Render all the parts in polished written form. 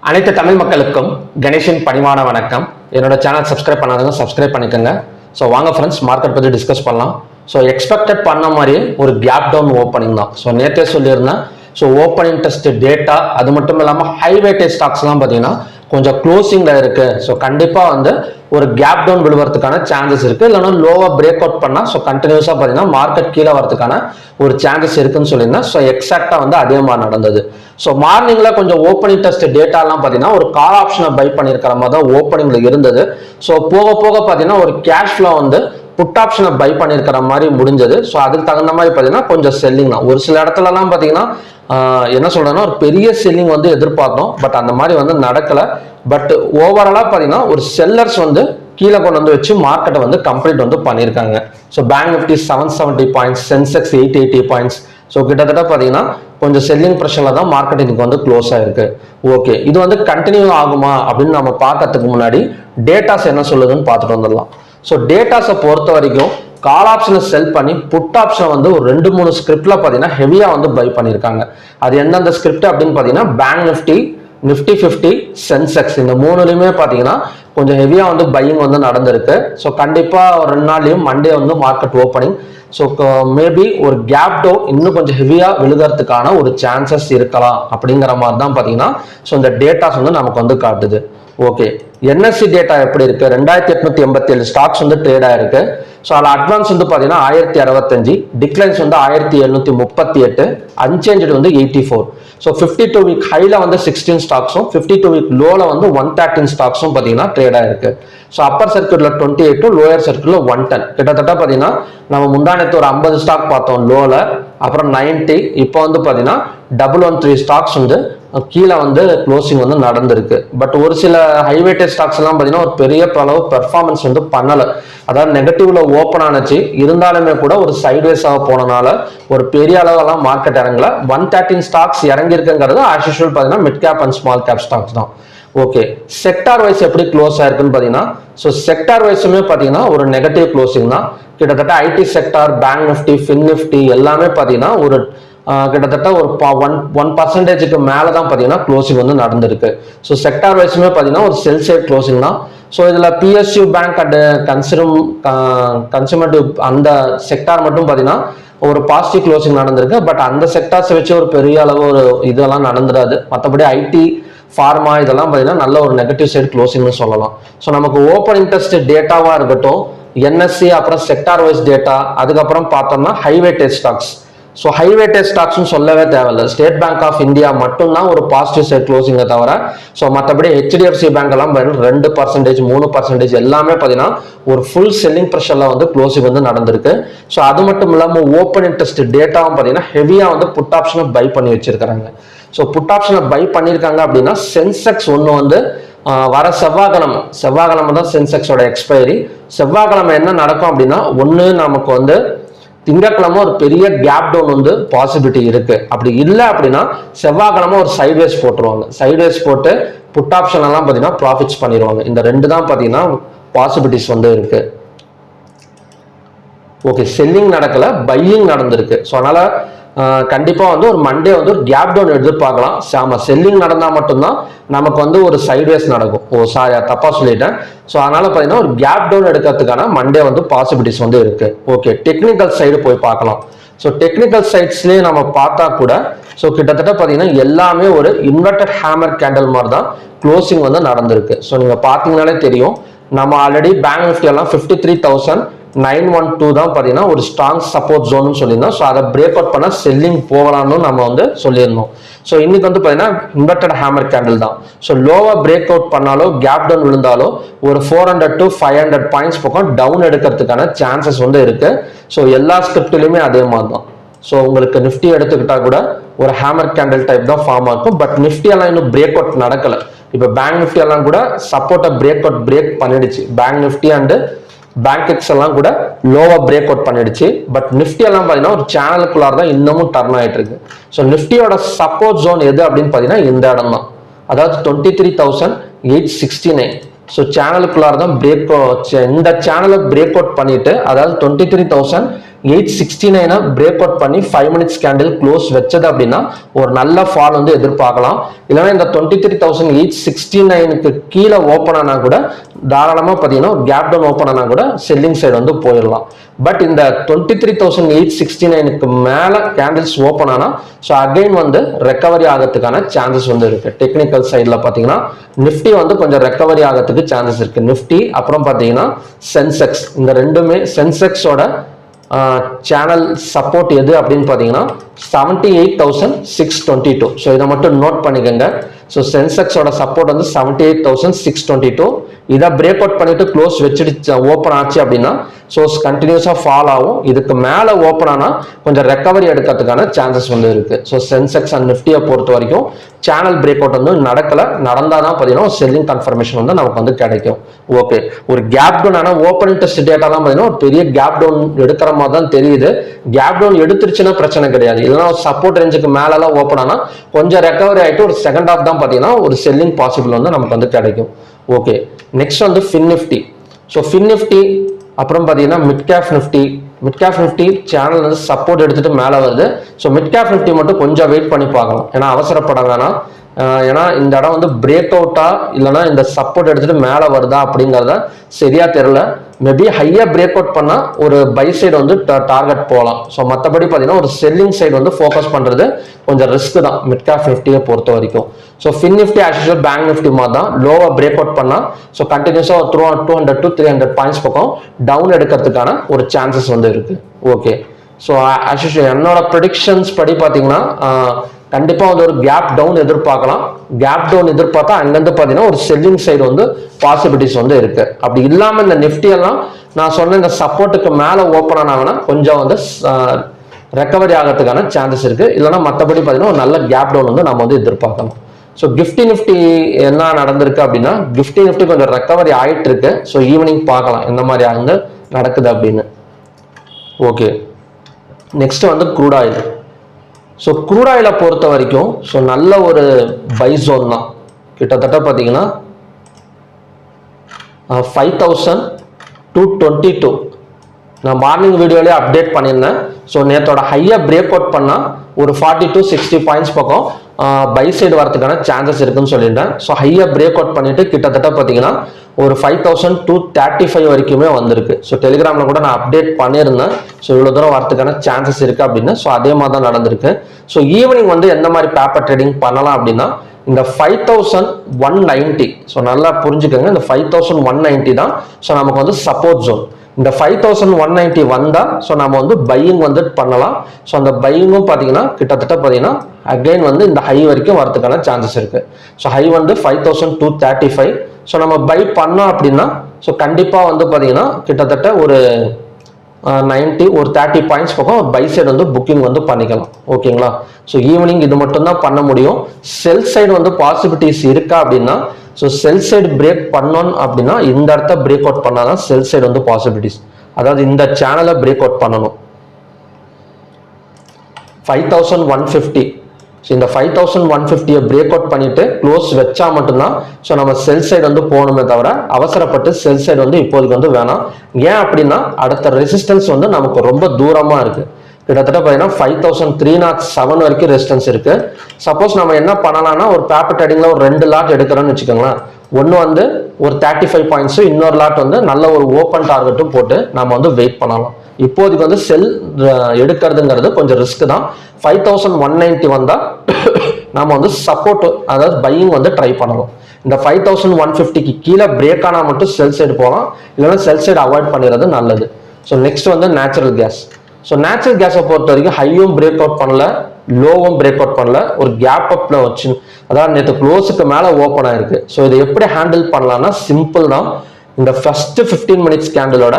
அனைத்து தமிழ் மக்களுக்கும் கணேஷின் பணிவான வணக்கம். என்னோட சேனல் சப்ஸ்கிரைப் பண்ணாதவங்க சப்ஸ்கிரைப் பண்ணிக்கோங்க. ஸோ வாங்க ஃப்ரெண்ட்ஸ், மார்க்கெட் பற்றி டிஸ்கஸ் பண்ணலாம். ஸோ எக்ஸ்பெக்டட் பண்ண மாதிரியே ஒரு கேப் டவுன் ஓப்பனிங் தான். ஸோ நேற்றே சொல்லியிருந்தேன். ஸோ ஓப்பனிங் டெஸ்ட் டேட்டா அது மட்டும் இல்லாமல் ஹை வெயிட்டேஜ் ஸ்டாக்ஸ்லாம் பார்த்தீங்கன்னா கொஞ்சம் க்ளோசிங்கில் இருக்குது. ஸோ கண்டிப்பாக வந்து ஒரு கேப் டவுன் விழுவதுக்கான சான்சஸ் இருக்குது. இல்லைன்னா லோவாக பிரேக் அவுட் பண்ணால் ஸோ கண்டினியூஸாக பார்த்தீங்கன்னா மார்க்கெட் கீழே வரதுக்கான ஒரு சான்சஸ் இருக்குன்னு சொல்லியிருந்தேன். ஸோ எக்ஸாக்டாக வந்து அதே மாதிரி நடந்தது. ஸோ மார்னிங்கில் கொஞ்சம் ஓப்பனிங் டெஸ்ட் டேட்டாலாம் பார்த்தீங்கன்னா ஒரு கால் ஆப்ஷனை பை பண்ணியிருக்கிற மாதிரி தான் ஓப்பனிங்கில் இருந்தது. ஸோ போக போக பார்த்தீங்கன்னா ஒரு கேஷ் ஃப்ளோ வந்து புட் ஆப்ஷனை பை பண்ணியிருக்கிற மாதிரி முடிஞ்சது. ஸோ அதுக்கு தகுந்த மாதிரி பார்த்தீங்கன்னா கொஞ்சம் செல்லிங் தான். ஒரு சில இடத்துலலாம் பார்த்தீங்கன்னா என்ன சொல்றேன்னா ஒரு பெரிய செல்லிங் வந்து எதிர்பார்த்தோம். பட் அந்த மாதிரி வந்து நடக்கல. பட் ஓவராலா பார்த்தீங்கன்னா ஒரு செல்லர்ஸ் வந்து கீழே கொண்டு வந்து வச்சு மார்க்கெட்டை வந்து கம்ப்ளீட் வந்து பண்ணியிருக்காங்க. So bank Nifty 770 points, Sensex 880 points. So கிட்டத்தட்ட பார்த்தீங்கன்னா கொஞ்சம் செல்லிங் ப்ரெஷரில் தான் மார்க்கெட் இன்னைக்கு வந்து க்ளோஸ் ஆயிருக்கு. ஓகே, இது வந்து கண்டினியூ ஆகுமா அப்படின்னு நம்ம பார்க்கறதுக்கு முன்னாடி டேட்டாஸ் என்ன சொல்லுதுன்னு பார்த்துட்டு வந்துடலாம். ஸோ டேட்டாஸை பொறுத்த வரைக்கும் கால் ஆப்ஷனை செல் பண்ணி புட் ஆப்ஷனை வந்து ஒரு 2-3 ஸ்கிரிப்ட்ல பார்த்தீங்கன்னா ஹெவியா வந்து பை பண்ணியிருக்காங்க. அது எந்தெந்த ஸ்கிரிப்ட் அப்படின்னு பார்த்தீங்கன்னா பேங்க் நிஃப்டி, நிஃப்டி 50, சென்செக்ஸ் இந்த மூணுலையுமே பார்த்தீங்கன்னா கொஞ்சம் ஹெவியா வந்து பையிங் வந்து நடந்திருக்கு. ஸோ கண்டிப்பாக ஒரு 2 நாள்லையும் மண்டே வந்து மார்க்கெட் ஓப்பனிங். ஸோ மேபி ஒரு கேப் டவுன் இன்னும் கொஞ்சம் ஹெவியா விழுகிறதுக்கான ஒரு சான்சஸ் இருக்கலாம் அப்படிங்கிற மாதிரி தான் பார்த்தீங்கன்னா ஸோ இந்த டேட்டாஸ் வந்து நமக்கு வந்து காட்டுது. ஓகே, என்எஸ்சி டேட்டா எப்படி இருக்கு? 2887 ஸ்டாக்ஸ் வந்து ட்ரேட் ஆயிருக்கு. ஸோ அதில் அட்வான்ஸ் வந்து பார்த்தீங்கன்னா 1065, டிக்ளைன்ஸ் வந்து 1738, அன்சேஞ்சு வந்து 84. ஸோ 52 வீக் ஹைல வந்து 16 ஸ்டாக்ஸும் 52 வீக் லோல வந்து 113 ஸ்டாக்ஸும் பார்த்தீங்கன்னா ட்ரேட் ஆயிருக்கு. ஸோ அப்பர் சர்க்கியூட்ல 28, லோயர் சர்க்கியூட்ல 110. கிட்டத்தட்ட பார்த்தீங்கன்னா நம்ம முந்தானத்து ஒரு 50 ஸ்டாக் பார்த்தோம் லோல, அப்புறம் 90. இப்போ வந்து பார்த்தீங்கன்னா 113 ஸ்டாக்ஸ் வந்து கீழே வந்து க்ளோசிங் வந்து நடந்திருக்கு. பட் ஒரு சில ஹைவேட்டேஜ் ஸ்டாக்ஸ் எல்லாம் பார்த்தீங்கன்னா ஒரு பெரிய அளவு பெர்ஃபார்மன்ஸ் வந்து பண்ணலை. அதாவது நெகட்டிவ்ல ஓப்பன் ஆனச்சு, இருந்தாலுமே கூட ஒரு சைட்வேஸாக போனனால ஒரு பெரிய அளவெல்லாம் மார்க்கெட் இறங்கல. 113 ஸ்டாக்ஸ் இறங்கியிருக்குங்கிறது ஆஸ் யூஷுவல் பார்த்தீங்கன்னா mid cap and small cap stocks தான். ஓகே, செக்டார் வைஸ் எப்படி க்ளோஸ் ஆயிருக்குன்னு பார்த்தீங்கன்னா ஸோ செக்டார் வைஸுமே பார்த்தீங்கன்னா ஒரு நெகட்டிவ் க்ளோசிங் தான். கிட்டத்தட்ட IT sector, bank Nifty, fin Nifty எல்லாமே பார்த்தீங்கன்னா ஒரு கிட்டத்தட்ட ஒரு 1% மேலே தான் பார்த்தீங்கன்னா க்ளோசிங் வந்து நடந்திருக்கு. ஸோ செக்டார் வைஸுமே பார்த்தீங்கன்னா ஒரு செல் சைட் க்ளோசிங் தான். ஸோ இதில் பிஎஸ்யூ பேங்க் அண்ட் கன்சூமேட்டிவ் அந்த செக்டார் மட்டும் பார்த்தீங்கன்னா ஒரு பாசிட்டிவ் க்ளோசிங் நடந்திருக்கு. பட் அந்த செக்டார்ஸை வச்சு ஒரு பெரிய அளவு ஒரு இதெல்லாம் நடந்துடாது. மற்றபடி ஐடி, ஃபார்மா இதெல்லாம் பார்த்தீங்கன்னா நல்ல ஒரு நெகட்டிவ் சைடு க்ளோசிங்னு சொல்லலாம். ஸோ நமக்கு ஓப்பன் இன்ட்ரெஸ்ட் டேட்டாவாக இருக்கட்டும், என்எஸ்சி, அப்புறம் செக்டார் வைஸ் டேட்டா, அதுக்கப்புறம் பார்த்தோம்னா ஹைவேட்டேஜ் ஸ்டாக்ஸ். ஸோ ஹைவேட்டேஜ் ஸ்டாக்ஸ்னு சொல்லவே தேவையில்லை. ஸ்டேட் பேங்க் ஆஃப் இந்தியா மட்டும்தான் ஒரு பாசிட்டிவ் சைட் க்ளோசிங்கை தவிர ஸோ மற்றபடி ஹெச்டிஎஃப்சி பேங்க் எல்லாம் 2%, 3% எல்லாமே பார்த்தீங்கன்னா ஒரு ஃபுல் செல்லிங் ப்ரெஷரில் வந்து க்ளோசிங் வந்து நடந்திருக்கு. ஸோ அது மட்டும் இல்லாமல் ஓப்பன் இன்ட்ரெஸ்ட் டேட்டாவும் பார்த்தீங்கன்னா ஹெவியாக வந்து புட் ஆப்ஷனை பை பண்ணி வச்சிருக்கிறாங்க. ஸோ புட் ஆப்ஷனை பை பண்ணியிருக்காங்க அப்படின்னா சென்செக்ஸ் ஒன்று வந்து வர செவ்வாய்க்கிழமை தான் சென்செக்ஸோட எக்ஸ்பைரி. செவ்வாய்க்கிழமை என்ன நடக்கும் அப்படின்னா ஒன்று நமக்கு வந்து திங்கட்கிழமை ஒரு பெரிய கேப் டவுன் வந்து பாசிபிலிட்டி இருக்கு. அப்படி இல்லை அப்படின்னா செவ்வாய்க்கிழமை ஒரு சைட்வேஸ் போட்டுருவாங்க. சைட்வேஸ் போட்டு புட் ஆப்ஷன் எல்லாம் பார்த்தீங்கன்னா ப்ராஃபிட்ஸ் பண்ணிடுவாங்க. இந்த 2 தான் பார்த்தீங்கன்னா பாசிபிலிட்டிஸ் வந்து இருக்கு. ஓகே, செல்லிங் நடக்கல, பையிங் நடந்திருக்கு. ஸோ அதனால கண்டிப்பாக வந்து ஒரு மண்டே வந்து ஒரு கேப் டவுன் எதிர்பார்க்கலாம். செல்லிங் நடந்தால் மட்டும்தான் நமக்கு வந்து ஒரு சைட்வேஸ் நடக்கும். தப்பா சொல்லிட்டேன். ஸோ அதனால பார்த்தீங்கன்னா ஒரு கேப் டவுன் எடுக்கிறதுக்கான மண்டே வந்து பாசிபிலிட்டிஸ் வந்து இருக்கு. ஓகே, டெக்னிக்கல் சைடு போய் பார்க்கலாம். ஸோ டெக்னிக்கல் சைட்ஸ்லேயே நம்ம பார்த்தா கூட ஸோ கிட்டத்தட்ட பார்த்தீங்கன்னா எல்லாமே ஒரு இன்வெர்டட் ஹேமர் கேண்டல் மாதிரி தான் க்ளோசிங் வந்து நடந்திருக்கு. ஸோ நீங்கள் பார்த்தீங்கன்னாலே தெரியும். நம்ம ஆல்ரெடி பேங்க் நிஃப்டி எல்லாம் 53,912 தான் பார்த்தீங்கன்னா ஒரு ஸ்ட்ராங் சப்போர்ட் ஜோன்னு சொல்லியிருந்தோம். ஸோ அதை பிரேக் அவுட் பண்ண செல்லிங் போகலாம்னு நம்ம வந்து சொல்லியிருந்தோம். ஸோ இன்னைக்கு வந்து பார்த்தீங்கன்னா இன்வெர்டட் ஹேமர் கேண்டில் தான். ஸோ லோவாக பிரேக் அவுட் பண்ணாலோ கேப் டவுன் விழுந்தாலோ ஒரு 400 to 500 பாயிண்ட்ஸ் பக்கம் டவுன் எடுக்கிறதுக்கான சான்சஸ் வந்து இருக்கு. ஸோ எல்லா ஸ்கிரிப்ட்லையுமே அதே மாதிரி தான். ஸோ உங்களுக்கு நிஃப்டி எடுத்துக்கிட்டா கூட ஒரு ஹேமர் கேண்டில் டைப் தான் ஃபார்ம் ஆகும். பட் நிஃப்டி எல்லாம் இன்னும் பிரேக் அவுட் நடக்கல. இப்போ பேங்க் நிஃப்டி எல்லாம் கூட சப்போர்ட்டை பிரேக் பண்ணிடுச்சு. Bank Nifty and bank X எல்லாம் கூட லோவா பிரேக் அவுட் பண்ணிடுச்சு. பட் நிஃப்டி எல்லாம் பார்த்தீங்கன்னா ஒரு சேனலுக்குள்ளார தான் இன்னமும் டர்ன் ஆயிட்டு இருக்கு. ஸோ நிஃப்டியோட சப்போர்ட் ஜோன் எது அப்படின்னு பார்த்தீங்கன்னா இந்த இடம் தான். அதாவது 23,869. ஸோ சேனலுக்குள்ளார தான் இந்த சேனலை பிரேக் அவுட் பண்ணிட்டு, அதாவது 23,869 869 பிரேக் அவுட் பண்ணி 5 மினிட்ஸ் கேண்டில் க்ளோஸ் வச்சது அப்படின்னா ஒரு நல்ல ஃபால் வந்து எதிர்பார்க்கலாம். இல்லைன்னா இந்த 23,869க்கு கீழே ஓப்பன் ஆனா கூட தாராளமாக பார்த்தீங்கன்னா கேப் டவுன் ஓப்பன் ஆனா கூட செல்லிங் சைடு வந்து போயிடலாம். பட் இந்த 23,869க்கு மேலே கேண்டில்ஸ் ஓப்பன் ஆனா ஸோ அகைன் வந்து ரெக்கவரி ஆகிறதுக்கான சான்சஸ் வந்து இருக்கு. டெக்னிக்கல் சைடில் பார்த்தீங்கன்னா நிஃப்டி வந்து கொஞ்சம் ரெக்கவரி ஆகிறதுக்கு சான்சஸ் இருக்கு. நிஃப்டி அப்புறம் பார்த்தீங்கன்னா சென்செக்ஸ், இந்த ரெண்டுமே சென்செக்ஸோட சேனல் சப்போர்ட் எது அப்படின்னு பார்த்தீங்கன்னா 78,622. ஸோ இதை மட்டும் நோட் பண்ணிக்கோங்க. ஸோ சென்செக்ஸோட சப்போர்ட் வந்து 78,622. இதை பிரேக் அவுட் பண்ணிட்டு க்ளோஸ் வச்சுட்டு ஓப்பன் ஆச்சு அப்படின்னா ஸோ கண்டினியூஸாக ஃபால் ஆகும். இதுக்கு மேலே ஓப்பன் ஆனால் கொஞ்சம் ரெக்கவரி எடுக்கிறதுக்கான சான்சஸ் வந்து இருக்கு. ஸோ சென்செக்ஸ் அண்ட் நிஃப்டியை பொறுத்த வரைக்கும் சேனல் பிரேக் அவுட் வந்து நடக்கலை, நடந்தால் தான் பார்த்தீங்கன்னா செல்லிங் கன்ஃபர்மேஷன் வந்து நமக்கு வந்து கிடைக்கும். ஓகே, ஒரு கேப் டவுன் ஆனால் ஓப்பனிங் டெஸ்ட் டேட்டா தான் பார்த்தீங்கன்னா ஒரு பெரிய கேப் டவுன் எடுக்கிற மாதிரி தான் தெரியுது. கேப் டவுன் எடுத்துருச்சுன்னா பிரச்சனை கிடையாது. இல்லைன்னா ஒரு சப்போர்ட் ரேஞ்சுக்கு மேலெல்லாம் ஓப்பன் ஆனால் கொஞ்சம் ரெக்கவரி ஆகிட்டு ஒரு செகண்ட் ஹாஃப் தான் பார்த்தீங்கன்னா ஒரு செல்லிங் பாசிபிள் வந்து நமக்கு வந்து கிடைக்கும். ஓகே, நெக்ஸ்ட் வந்து fin Nifty. So fin Nifty அப்புறம் பார்த்தீங்கன்னா மிட் கேப் நிஃப்டி சேனல் வந்து சப்போர்ட் எடுத்துட்டு மேலே வருது. ஸோ மிட் கேப் நிஃப்டி மட்டும் கொஞ்சம் வெயிட் பண்ணி பார்க்கலாம், ஏன்னா அவசரப்பட வேணாம். ஏன்னா இந்த இடம் வந்து பிரேக் அவுட்டா இல்லைன்னா இந்த சப்போர்ட் எடுத்துட்டு மேலே வருதா அப்படிங்கிறத சரியா தெரியல. மேபி ஹையா பிரேக் அவுட் பண்ணா ஒரு பை சைடு வந்து டார்கெட் போகலாம். ஸோ மற்றபடி பார்த்தீங்கன்னா ஒரு செல்லிங் சைடு வந்து ஃபோக்கஸ் பண்றது கொஞ்சம் ரிஸ்க் தான் மிட் கேப் நிஃப்டியை பொறுத்த வரைக்கும். So fin Nifty as usual bank Nifty மாதிரி தான் லோவா பிரேக் அவுட் பண்ணா ஸோ கண்டினியூஸா 200 to 300 பாயிண்ட்ஸ் பக்கம் டவுன் எடுக்கிறதுக்கான ஒரு சான்சஸ் வந்து இருக்கு. ஓகே, ஸோ ஆஸ் யூசுவல் என்னோட ப்ரெடிக்ஷன்ஸ் படி பார்த்தீங்கன்னா கண்டிப்பாக வந்து ஒரு கேப் டவுன் எதிர்பார்க்கலாம். கேப் டவுன் எதிர்பார்த்தா அங்கேருந்து பார்த்தீங்கன்னா ஒரு செல்லிங் சைடு வந்து பாசிபிலிட்டிஸ் வந்து இருக்கு. அப்படி இல்லாமல் இந்த நிஃப்டி எல்லாம் நான் சொன்ன இந்த சப்போர்ட்டுக்கு மேலே ஓப்பன் ஆனாங்கன்னா கொஞ்சம் வந்து ரெக்கவரி ஆகிறதுக்கான சான்சஸ் இருக்கு. இல்லைன்னா மற்றபடி பார்த்தீங்கன்னா ஒரு நல்ல கேப் டவுன் வந்து நம்ம வந்து எதிர்பார்க்கலாம். ஸோ நிஃப்டி என்ன நடந்திருக்கு அப்படின்னா நிஃப்டி கொஞ்சம் ரெக்கவரி ஆயிட்டு இருக்கு. ஸோ ஈவினிங் பார்க்கலாம் எந்த மாதிரி அங்கே நடக்குது அப்படின்னு. ஓகே, நெக்ஸ்ட் வந்து க்ரூட் ஆயில். ஸோ க்ரூட் ஆயிலை பொறுத்த வரைக்கும் ஸோ நல்ல ஒரு பை ஜோன் தான். கிட்டத்தட்ட பார்த்தீங்கன்னா 5,222 நான் மார்னிங் வீடியோலேயே அப்டேட் பண்ணியிருந்தேன். ஸோ நேற்றோட ஹையை பிரேக் அவுட் பண்ணால் ஒரு 40 to 60 பாயிண்ட்ஸ் பக்கம் பை சைடு வரதுக்கான சான்சஸ் இருக்குன்னு சொல்லியிருந்தேன். ஸோ ஹையை பிரேக் அவுட் பண்ணிட்டு கிட்டத்தட்ட பார்த்தீங்கன்னா ஒரு 5,235 வரைக்குமே வந்திருக்கு. ஸோ டெலிகிராமில் கூட நான் அப்டேட் பண்ணியிருந்தேன். ஸோ இவ்வளோ தூரம் வரதுக்கான சான்சஸ் இருக்கு அப்படின்னு. ஸோ அதே மாதிரி தான் நடந்திருக்கு. ஸோ ஈவினிங் வந்து எந்த மாதிரி பேப்பர் ட்ரேடிங் பண்ணலாம் அப்படின்னா இந்த 5,190 ஸோ நல்லா புரிஞ்சுக்கோங்க, இந்த 5,190 தான் ஸோ நமக்கு வந்து சப்போர்ட் ஜோன். இந்த 5,190 வந்தா ஸோ நம்ம வந்து பையிங் வந்து பண்ணலாம். ஸோ அந்த பையிங்கும் பார்த்தீங்கன்னா கிட்டத்தட்ட பார்த்தீங்கன்னா அகைன் வந்து இந்த ஹை வரைக்கும் வரதுக்கான சான்சஸ் இருக்கு. ஸோ ஹை வந்து 5,235. ஸோ நம்ம பை பண்ணோம் அப்படின்னா ஸோ கண்டிப்பாக வந்து பார்த்தீங்கன்னா கிட்டத்தட்ட ஒரு 90 ஒரு 30 பாயிண்ட்ஸ் பக்கம் பை சைடு வந்து புக்கிங் வந்து பண்ணிக்கலாம். ஓகேங்களா, ஸோ ஈவினிங் இது மட்டும் தான் பண்ண முடியும். செல் சைடு வந்து பாசிபிலிட்டிஸ் இருக்கா அப்படின்னா ஸோ செல் சைடு பிரேக் பண்ணோம் அப்படின்னா இந்த இடத்த பிரேக் அவுட் பண்ணாதான் செல் சைடு வந்து பாசிபிலிட்டிஸ், அதாவது இந்த சேனலை பிரேக் அவுட் பண்ணணும். 5,150 ஸோ இந்த 5,150 பிரேக் அவுட் பண்ணிட்டு க்ளோஸ் வச்சா மட்டும்தான் ஸோ நம்ம செல் சைடு வந்து போகணுமே தவிர அவசரப்பட்டு செல் சைடு வந்து இப்போதைக்கு வந்து வேணாம். ஏன் அப்படின்னா அடுத்த ரெசிஸ்டன்ஸ் வந்து நமக்கு ரொம்ப தூரமா இருக்கு. கிட்டத்தட்ட பார்த்தீங்கன்னா 5,307 வரைக்கும் ரெசிஸ்டன்ஸ் இருக்கு. சப்போஸ் நம்ம என்ன பண்ணலாம்னா ஒரு பேப்பர் ட்ரேடிங்ல ஒரு 2 லாட் எடுக்கிறோம்னு வச்சுக்கோங்களேன். ஒன்று வந்து ஒரு 35 பாயிண்ட்ஸும் இன்னொரு லாட் வந்து நல்ல ஒரு ஓப்பன் டார்கெட்டும் போட்டு நம்ம வந்து வெயிட் பண்ணலாம். இப்போதைக்கு வந்து செல் எடுக்கிறதுங்கிறது கொஞ்சம் ரிஸ்க் தான். 5,190 வந்தா நம்ம வந்து சப்போர்ட் அதாவது பையிங் வந்து ட்ரை பண்ணலாம். இந்த 5,150க்கு கீழே பிரேக் ஆனால் மட்டும் செல் சைடு போகலாம், இல்லைன்னா செல் சைடு அவாய்ட் பண்ணிடுறது நல்லது. ஸோ நெக்ஸ்ட் வந்து நேச்சுரல் கேஸ். ஸோ நேச்சுரல் கேஸை பொறுத்த வரைக்கும் ஹையும் பிரேக் அவுட் பண்ணல, லோவும் பிரேக் அவுட் பண்ணல, ஒரு கேப் அப்ல வச்சு அதாவது நேற்று க்ளோஸுக்கு மேலே ஓப்பன் ஆயிருக்கு. ஸோ இதை எப்படி ஹேண்டில் பண்ணலாம்னா சிம்பிள் தான். இந்த ஃபர்ஸ்ட் 15 மினிட்ஸ் கேண்டிலோட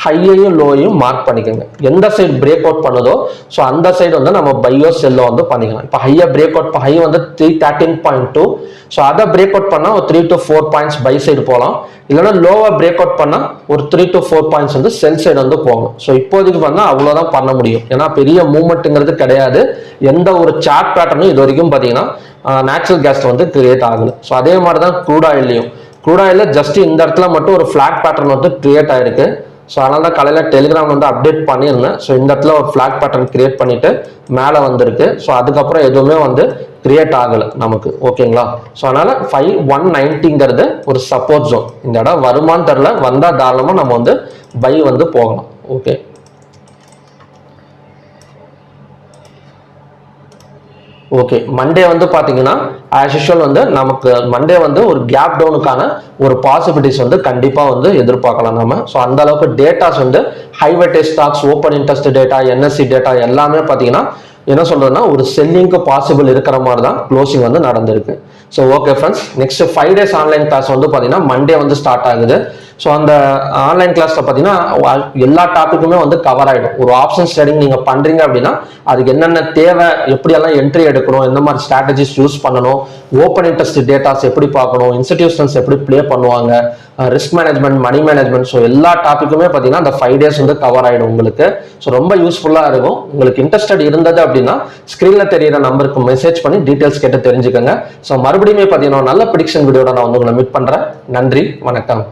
ஹையையும் லோயையும் மார்க் பண்ணிக்கோங்க. எந்த சைடு பிரேக் அவுட் பண்ணுதோ ஸோ அந்த சைடு வந்து நம்ம பையோ செல்லோ வந்து பண்ணிக்கலாம். இப்போ ஹையா பிரேக் அவுட் ஹை வந்து 313.2 ஸோ அதை பிரேக் அவுட் பண்ணால் ஒரு 3 to 4 பாயிண்ட்ஸ் பை சைடு போகலாம். இல்லைன்னா லோவாக பிரேக் அவுட் பண்ணால் ஒரு 3 to 4 பாயிண்ட்ஸ் வந்து செல் சைடு வந்து போகும். ஸோ இப்போதைக்கு பண்ணால் அவ்வளோதான் பண்ண முடியும். ஏன்னா பெரிய மூவ்மெண்ட்டுங்கிறது கிடையாது. எந்த ஒரு சார்ட் பேட்டர்னும் இது வரைக்கும் பார்த்தீங்கன்னா நேச்சுரல் கேஸ் வந்து கிரியேட் ஆகலை. ஸோ அதே மாதிரி தான் க்ரூட் ஆயிலையும் ஜஸ்ட் இந்த இடத்துல மட்டும் ஒரு ஃபிளாட் பேட்டர்ன் வந்து கிரியேட் ஆயிருக்கு. ஸோ அதனால தான் காலையில் டெலிகிராம் வந்து அப்டேட் பண்ணியிருந்தேன். ஸோ இந்த இடத்துல ஒரு ஃபிளாக் பேட்டர்ன் கிரியேட் பண்ணிட்டு மேலே வந்திருக்கு. ஸோ அதுக்கப்புறம் எதுவுமே வந்து கிரியேட் ஆகலை நமக்கு. ஓகேங்களா? ஸோ அதனால 5190ங்கிறது ஒரு சப்போர்ட் ஜோன். இந்த இடம் வருமானு தெரில, வந்தால் தாராளமாக நம்ம வந்து பை வந்து போகலாம். Okay, okay. மண்டே வந்து பார்த்தீங்கன்னா ஆஸ் யூஷுவல் வந்து நமக்கு மண்டே வந்து ஒரு கேப் டவுனுக்கான ஒரு பாசிபிலிட்டிஸ் வந்து கண்டிப்பாக வந்து எதிர்பார்க்கலாம் நம்ம. ஸோ அந்த அளவுக்கு டேட்டாஸ் வந்து high weightage stocks, open interest data, NSC data எல்லாமே பார்த்தீங்கன்னா என்ன சொல்றதுன்னா ஒரு செல்லிங்க்கு பாசிபிள் இருக்கிற மாதிரி தான் க்ளோசிங் வந்து நடந்திருக்கு. So okay friends, next 5 days online class வந்து பார்த்தீங்கன்னா மண்டே வந்து ஸ்டார்ட் ஆகுது. ஸோ அந்த ஆன்லைன் கிளாஸில் பார்த்தீங்கன்னா எல்லா டாப்பிக்குமே வந்து கவர் ஆகிடும். ஒரு ஆப்ஷன்ஸ் ட்ரேடிங் நீங்கள் பண்ணுறீங்க அப்படின்னா அதுக்கு என்னென்ன தேவை, எப்படியெல்லாம் என்ட்ரி எடுக்கணும், எந்த மாதிரி ஸ்ட்ராட்டஜிஸ் யூஸ் பண்ணணும், ஓப்பன் இன்ட்ரெஸ்ட் டேட்டாஸ் எப்படி பார்க்கணும், இன்ஸ்டிடியூஷன்ஸ் எப்படி ப்ளே பண்ணுவாங்க, risk management, money management, so எல்லா டாப்பிக்குமே பார்த்தீங்கன்னா அந்த 5 days வந்து கவர் ஆகிடும் உங்களுக்கு. ஸோ ரொம்ப யூஸ்ஃபுல்லாக இருக்கும். உங்களுக்கு இன்ட்ரெஸ்டட் இருந்தது அப்படின்னா ஸ்க்ரீனில் தெரியிற நம்பருக்கு மெசேஜ் பண்ணி டீட்டெயில்ஸ் கேட்டு தெரிஞ்சுக்கோங்க. ஸோ மறுபடியும் பார்த்தீங்கன்னா நல்ல ப்ரிடிக்ஷன் வீடியோட நான் வந்து உங்களை மீட் பண்ணுறேன். நன்றி, வணக்கம்.